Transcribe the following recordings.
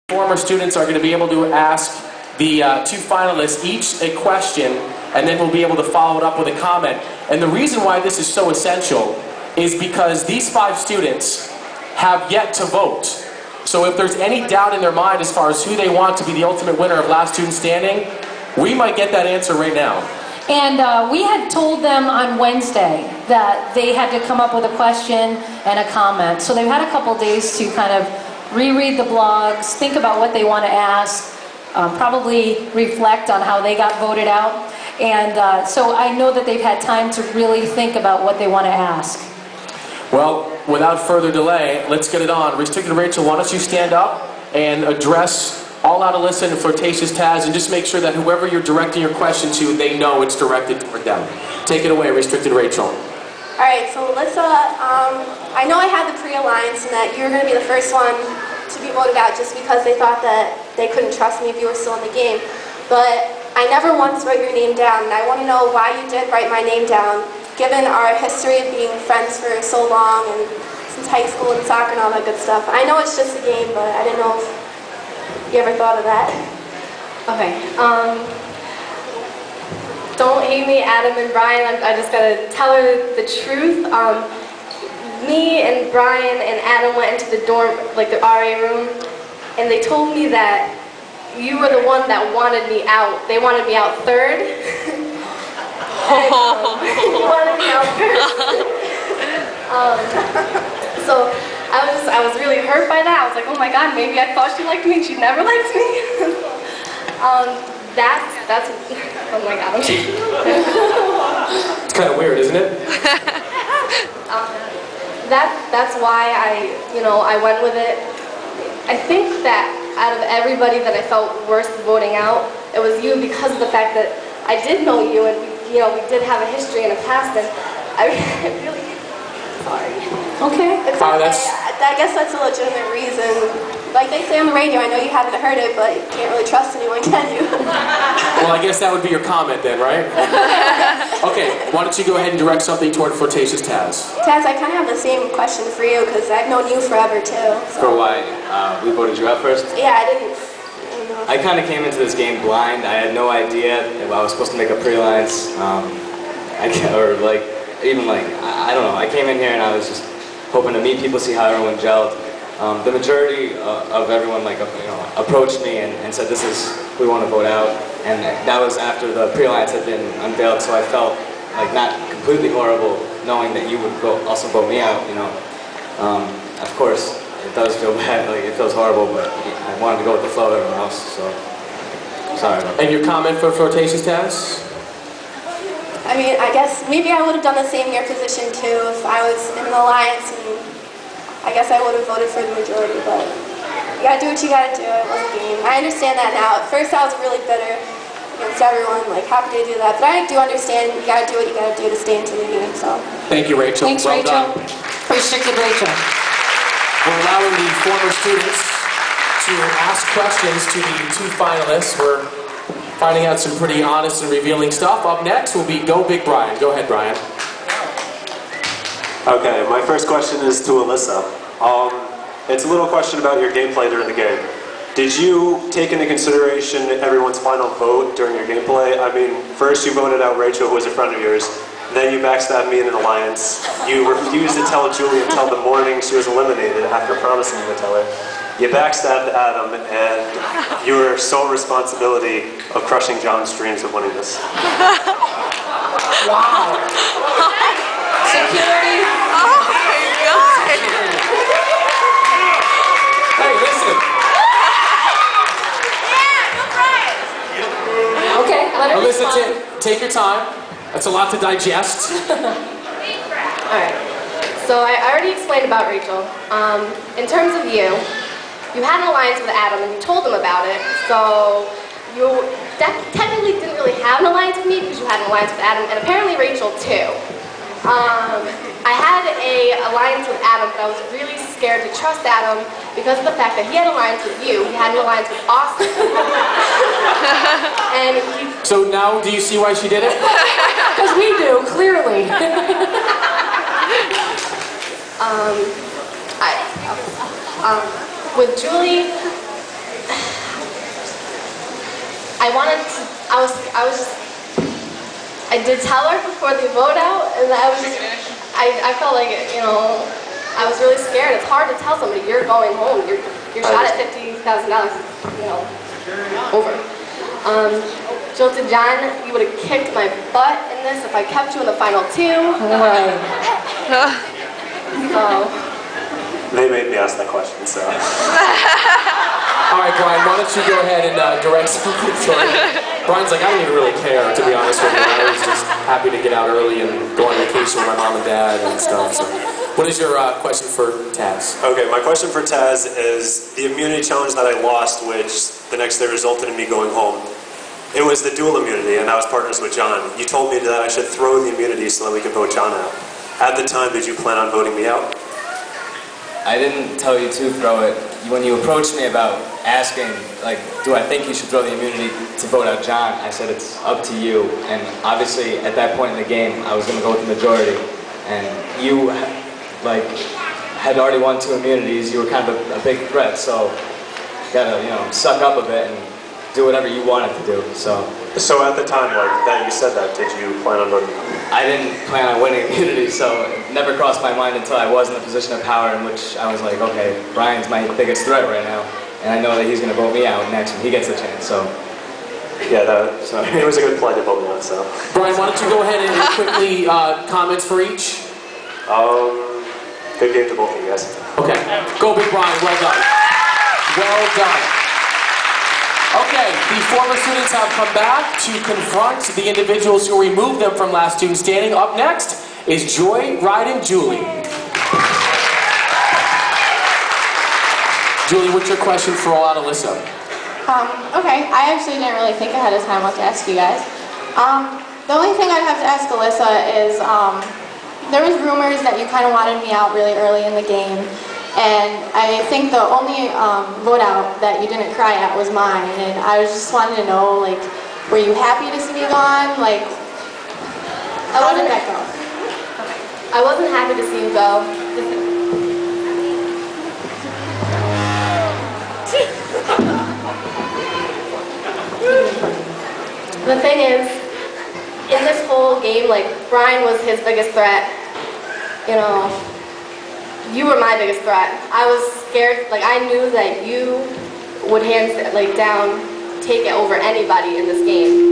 Former students are going to be able to ask the two finalists each a question, and then we'll be able to follow it up with a comment. And the reason why this is so essential is because these 5 students have yet to vote. So if there's any doubt in their mind as far as who they want to be the ultimate winner of Last Student Standing, we might get that answer right now. And we had told them on Wednesday that they had to come up with a question and a comment. So they've had a couple days to kind of reread the blogs, think about what they want to ask, probably reflect on how they got voted out. And so I know that they've had time to really think about what they want to ask. Well, without further delay, let's get it on. Restricted Rachel, why don't you stand up and address all out Alyssa and Flirtatious Taz, and just make sure that whoever you're directing your question to, they know it's directed toward them. Take it away, Restricted Rachel. Alright, so Alyssa, I know I had the pre-alliance and that you were going to be the first one to be voted out just because they thought that they couldn't trust me if you were still in the game. But I never once wrote your name down, and I want to know why you did write my name down, given our history of being friends for so long and since high school and soccer and all that good stuff. I know it's just a game, but I didn't know if you ever thought of that. Okay, don't hate me, Adam and Brian. I just gotta tell her the truth. Me and Brian and Adam went into the dorm, like the RA room, and they told me that you were the one that wanted me out. They wanted me out third. You wanted me out first. So I was really hurt by that. I was like, oh my God, maybe I thought she liked me and she never liked me. That's, oh my God, I'm shaking. It's kind of weird, isn't it? That's why I went with it. I think that out of everybody that I felt worst voting out, it was you, because of the fact that I did know you, and we did have a history and a past, and I really, sorry. Okay. It's okay. I guess that's a legitimate reason. Like they say on the radio, I know you haven't heard it, but you can't really trust anyone, can you? Well, I guess that would be your comment then, right? Okay, why don't you go ahead and direct something toward Flirtatious Taz. Taz, I kind of have the same question for you, because I've known you forever too. So. For why we voted you out first? Yeah, I didn't know. I kind of came into this game blind. I had no idea if I was supposed to make a pre-alliance. I don't know. I came in here and I was just hoping to meet people, see how everyone gelled. The majority of everyone approached me and said, this is who we want to vote out, and that was after the pre-alliance had been unveiled, so I felt like not completely horrible knowing that you would also vote me out, Of course, it does feel bad, it feels horrible, but I wanted to go with the flow of everyone else, so sorry about that. And your comment for Flirtatious Taz? I mean, I guess maybe I would have done the same in your position too if I was in an alliance, and I guess I would have voted for the majority, but you gotta do what you gotta do. It was a game. I understand that now. At first I was really bitter against everyone, how could they do that? But I do understand you gotta do what you gotta do to stay into the game, so. Thank you, Rachel. Thanks, well Rachel. Done. Restricted Rachel. We're allowing the former students to ask questions to the two finalists. We're finding out some pretty honest and revealing stuff. Up next will be Go Big Brian. Go ahead, Brian. Okay, my first question is to Alyssa. It's a little question about your gameplay during the game. Did you take into consideration everyone's final vote during your gameplay? I mean, first you voted out Rachel, who was a friend of yours. Then you backstabbed me in an alliance. You refused to tell Julie until the morning she was eliminated after promising to tell her. You backstabbed Adam, and your sole responsibility of crushing John's dreams of winning this. Wow. Security. Oh my God. Hey, listen. Okay, let her Alyssa, respond. take your time. That's a lot to digest. Alright, so I already explained about Rachel. In terms of you had an alliance with Adam and you told him about it, so you technically didn't really have an alliance with me because you had an alliance with Adam, and apparently Rachel too. I had an alliance with Adam, but I was really scared to trust Adam because of the fact that he had an alliance with you, he had an alliance with Austin. And So now, do you see why she did it? Because we do, clearly. With Julie, I did tell her before the vote out, and I felt like, you know, I was really scared. It's hard to tell somebody you're going home. You're shot at $50,000, you know, over. Jilted John, you would have kicked my butt in this if I kept you in the final two. Right. So. They made me ask that question, so. All right, Brian, why don't you go ahead and direct something? Brian's like, I don't even really care, to be honest with you. I was just happy to get out early and go on vacation with my mom and dad and stuff. So, what is your question for Taz? Okay, my question for Taz is the immunity challenge that I lost, which the next day resulted in me going home. It was the dual immunity, and I was partners with John. You told me that I should throw the immunity so that we could vote John out. At the time, did you plan on voting me out? I didn't tell you to throw it. When you approached me about asking, like, do I think you should throw the immunity to vote out John, I said it's up to you. And obviously, at that point in the game, I was going to go with the majority. And you, like, had already won 2 immunities. You were kind of a big threat, so you gotta, you know, suck up a bit and do whatever you wanted to do. So at the time, like, that you said that, did you plan on voting? I didn't plan on winning immunity, so it never crossed my mind until I was in a position of power in which I was like, okay, Brian's my biggest threat right now, and I know that he's going to vote me out next when he gets a chance, so. Yeah, it was a good play to vote me out, so. Brian, why don't you go ahead and quickly comments for each? Good game to both of you guys. Okay, go Big Brian, well done. Well done. Okay, the former students have come back to confront the individuals who removed them from last student standing. Up next is Joy, Ride, and Julie. Julie, what's your question for all out Alyssa? Okay, I actually didn't really think ahead of time what to ask you guys. The only thing I'd have to ask Alyssa is, there was rumors that you kind of wanted me out really early in the game. And I think the only vote out that you didn't cry at was mine, and I was just wanting to know, like, were you happy to see me gone? Like, how did that go? I wasn't happy to see you go. The thing is, in this whole game, like, Brian was his biggest threat, you know. You were my biggest threat. I was scared, like I knew that you would take it over anybody in this game.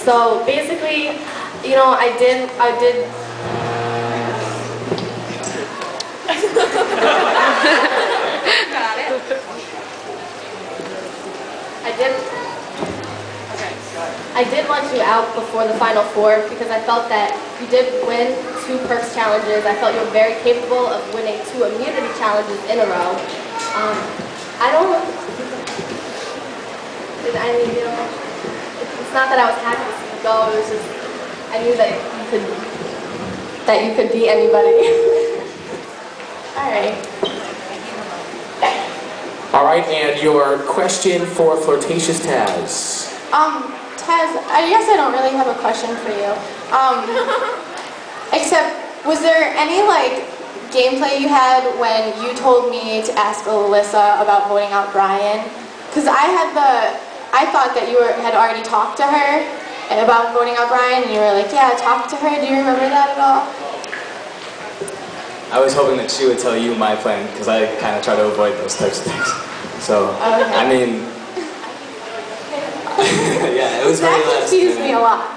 So basically, you know, I did. Got it. I did want you out before the Final Four because I felt that you did win 2 perks challenges. I felt you were very capable of winning 2 immunity challenges in a row. You know, it's not that I was happy to see you go. It was just I knew that you could beat anybody. All right. All right, and your question for Flirtatious Taz. Taz, I guess I don't really have a question for you. Except, was there any, like, gameplay you had when you told me to ask Alyssa about voting out Brian? Because I thought that you had already talked to her about voting out Brian, and you were like, yeah, talk to her. Do you remember that at all? I was hoping that she would tell you my plan, because I kind of try to avoid those types of things. So, okay. I mean, yeah, it was very last minute. That confused me a lot.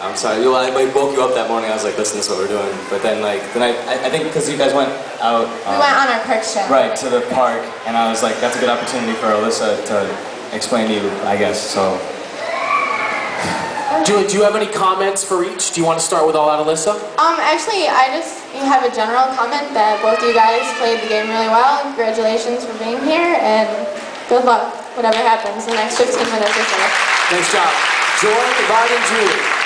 I'm sorry. Well, I woke you up that morning. I was like, listen, this is what we're doing. But then, like, I think because you guys went out. We went on our perk show. Right, to the park, and I was like, that's a good opportunity for Alyssa to explain to you, I guess. So. Julie, do you have any comments for each? Do you want to start with all out Alyssa? Actually, I just have a general comment that both of you guys played the game really well. Congratulations for being here, and good luck, whatever happens in the next 15 minutes or so. Nice job. Joy, Ryan, and Julie.